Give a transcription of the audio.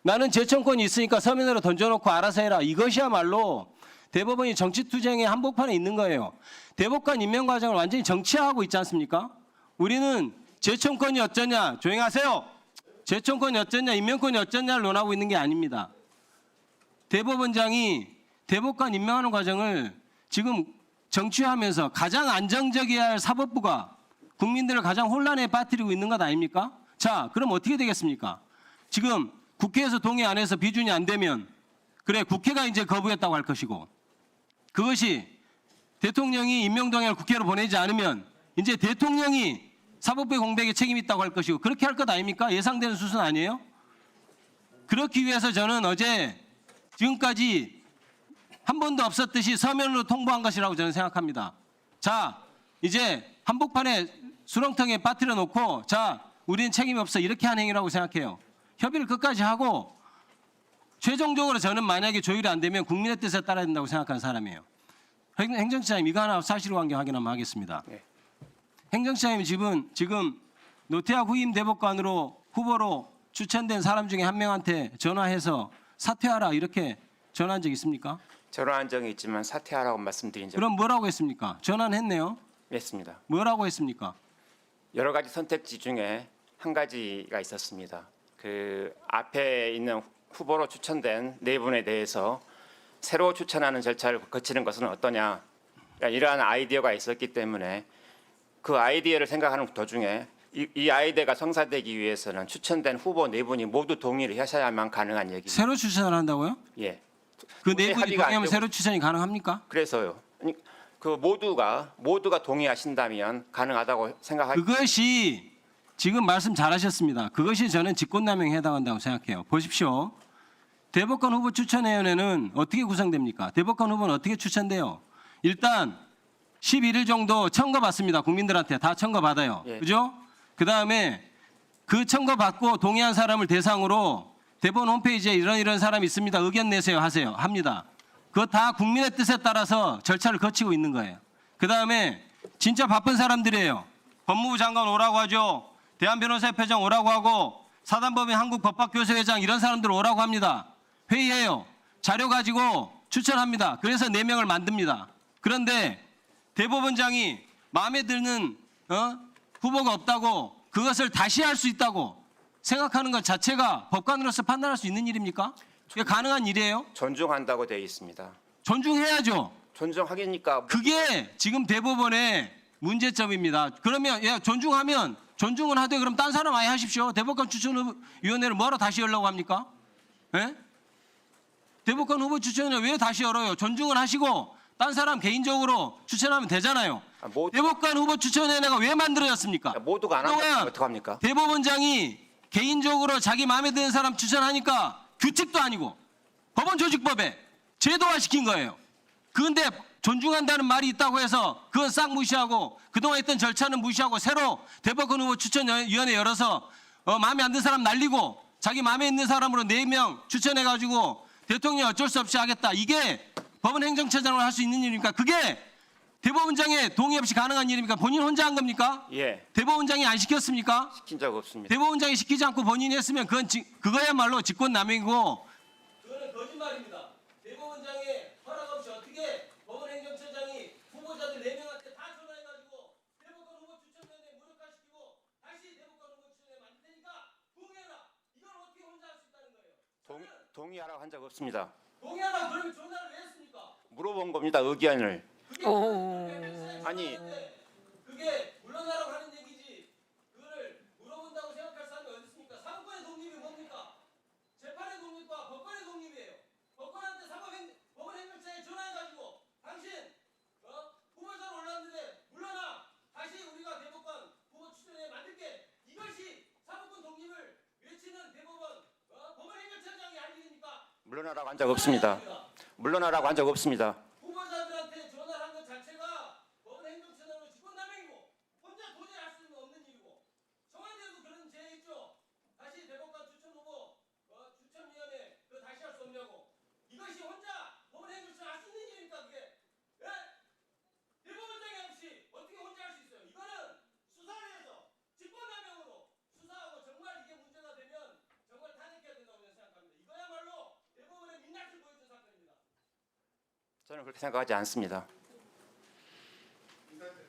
나는 재청권이 있으니까 서면으로 던져놓고 알아서 해라. 이것이야말로 대법원이 정치투쟁의 한복판에 있는 거예요. 대법관 임명 과정을 완전히 정치화하고 있지 않습니까? 우리는 재청권이 어쩌냐, 조용히 하세요. 재청권이 어쩌냐, 임명권이 어쩌냐를 논하고 있는 게 아닙니다. 대법원장이 대법관 임명하는 과정을 지금 정치화하면서 가장 안정적이어야 할 사법부가 국민들을 가장 혼란에 빠뜨리고 있는 것 아닙니까? 자, 그럼 어떻게 되겠습니까? 지금 국회에서 동의 안 해서 비준이 안 되면 그래 국회가 이제 거부했다고 할 것이고 그것이 대통령이 임명동의안을 국회로 보내지 않으면 이제 대통령이 사법부의 공백에 책임이 있다고 할 것이고 그렇게 할 것 아닙니까? 예상되는 수순 아니에요? 그렇기 위해서 저는 어제 지금까지 한 번도 없었듯이 서면으로 통보한 것이라고 저는 생각합니다. 자, 이제 한복판에 수렁텅이에 빠뜨려 놓고 자, 우리는 책임이 없어 이렇게 한 행위라고 생각해요. 협의를 끝까지 하고 최종적으로 저는 만약에 조율이 안 되면 국민의 뜻에 따라야 된다고 생각하는 사람이에요. 행정처장님 이거 하나 사실관계 확인 한번 하겠습니다. 네. 행정처장님 지금 노태학 후임 대법관으로 후보로 추천된 사람 중에 한 명한테 전화해서 사퇴하라 이렇게 전화한 적 있습니까? 전화한 적이 있지만 사퇴하라고 말씀드린 적. 그럼 뭐라고 했습니까? 전화는 했네요. 했습니다. 뭐라고 했습니까? 여러 가지 선택지 중에 한 가지가 있었습니다. 그 앞에 있는 후보로 추천된 네 분에 대해서 새로 추천하는 절차를 거치는 것은 어떠냐. 그러니까 이러한 아이디어가 있었기 때문에 그 아이디어를 생각하는 도중에 이 아이디어가 성사되기 위해서는 추천된 후보 네 분이 모두 동의를 하셔야만 가능한 얘기입니다. 새로 추천을 한다고요? 예. 그 네 분이 동의하면 새로 추천이 가능합니까? 그래서요. 아니, 그 모두가 동의하신다면 가능하다고 생각하기. 그것이 지금 말씀 잘하셨습니다. 그것이 저는 직권남용에 해당한다고 생각해요. 보십시오. 대법관 후보 추천위원회는 어떻게 구성됩니까? 대법관 후보는 어떻게 추천돼요? 일단 11일 정도 청구받습니다. 국민들한테 다 청구받아요. 예. 그죠? 그다음에 그 청구받고 동의한 사람을 대상으로 대법원 홈페이지에 이런 사람이 있습니다. 의견 내세요 하세요. 합니다. 그거 다 국민의 뜻에 따라서 절차를 거치고 있는 거예요. 그다음에 진짜 바쁜 사람들이에요. 법무부 장관 오라고 하죠. 대한변호사협회장 오라고 하고 사단법인 한국법학교수회장 이런 사람들 오라고 합니다. 회의해요. 자료 가지고 추천합니다. 그래서 4명을 만듭니다. 그런데 대법원장이 마음에 드는 후보가 없다고 그것을 다시 할 수 있다고 생각하는 것 자체가 법관으로서 판단할 수 있는 일입니까? 그게 가능한 일이에요? 존중한다고 되어 있습니다. 존중해야죠. 존중하기니까 그게 지금 대법원의 문제점입니다. 그러면 존중하면 존중은 하되 그럼 딴 사람 아예 하십시오. 대법관 추천위원회를 뭐하러 다시 열라고 합니까? 예? 대법관 후보 추천위원회 왜 다시 열어요? 존중을 하시고 딴 사람 개인적으로 추천하면 되잖아요. 대법관 후보 추천위원회가 왜 만들어졌습니까? 모두가 안 하면 어떡합니까? 대법원장이 개인적으로 자기 마음에 드는 사람 추천하니까 규칙도 아니고 법원 조직법에 제도화시킨 거예요. 그런데 존중한다는 말이 있다고 해서 그건 싹 무시하고 그동안 했던 절차는 무시하고 새로 대법관 후보 추천위원회 열어서 마음에 안 드는 사람 날리고 자기 마음에 있는 사람으로 4명 추천해가지고 대통령이 어쩔 수 없이 하겠다. 이게 법원 행정처장으로 할 수 있는 일입니까? 그게 대법원장의 동의 없이 가능한 일입니까? 본인 혼자 한 겁니까? 예. 대법원장이 안 시켰습니까? 시킨 적 없습니다. 대법원장이 시키지 않고 본인이 했으면 그거야말로 직권남용이고 그거는 거짓말입니다. 대법원장의 허락 없이 어떻게 법원 행정처장이 후보자들 4명한테 다 전화해가지고 대법관 후보 추천위원회 무력화시키고 다시 대법관 후보 추천위원회 만들 테니까 동의해라. 이걸 어떻게 혼자 할 수 있다는 거예요? 동의하라고 한 적 없습니다. 동의하라고 그러면 전화를 왜 했습니까? 물어본 겁니다. 의견을. 아니 그게 물러나라고 하는 얘기지 그거를 물어본다고 생각할 사람이 어디 있습니까? 사법권의 독립이 뭡니까? 재판의 독립과 법관의 독립이에요. 법관한테 법원 행정처에 전화해가지고 당신 후보자로 올랐는데 물러나 다시 우리가 대법관 후보 추천에 만들게 이것이 사법권 독립을 외치는 대법원 법원 행정처장이 할 일입니까? 물러나라고 한 적 없습니다. 물러나라고 한 적 없습니다. 후보자들한테 전화를 한 것 자체가 법원 행정처장으로 직권남용이고 혼자 도저히 할 수는 없는 일이고 청와대에도 그런 제해 있죠. 다시 대법관 추천 후보 추천위원회 그거 다시 할 수 없냐고. 이것이 혼자 법원 행정처장 할 수 있는 일입니까 그게? 예? 대법원장이 없이 어떻게 혼자 할 수 있어요? 이거는 수사를 해서 직권남용으로 수사하고 정말 이게 문제가 되면 정말 탄핵해야 된다고 저는 생각합니다. 저는 그렇게 생각하지 않습니다.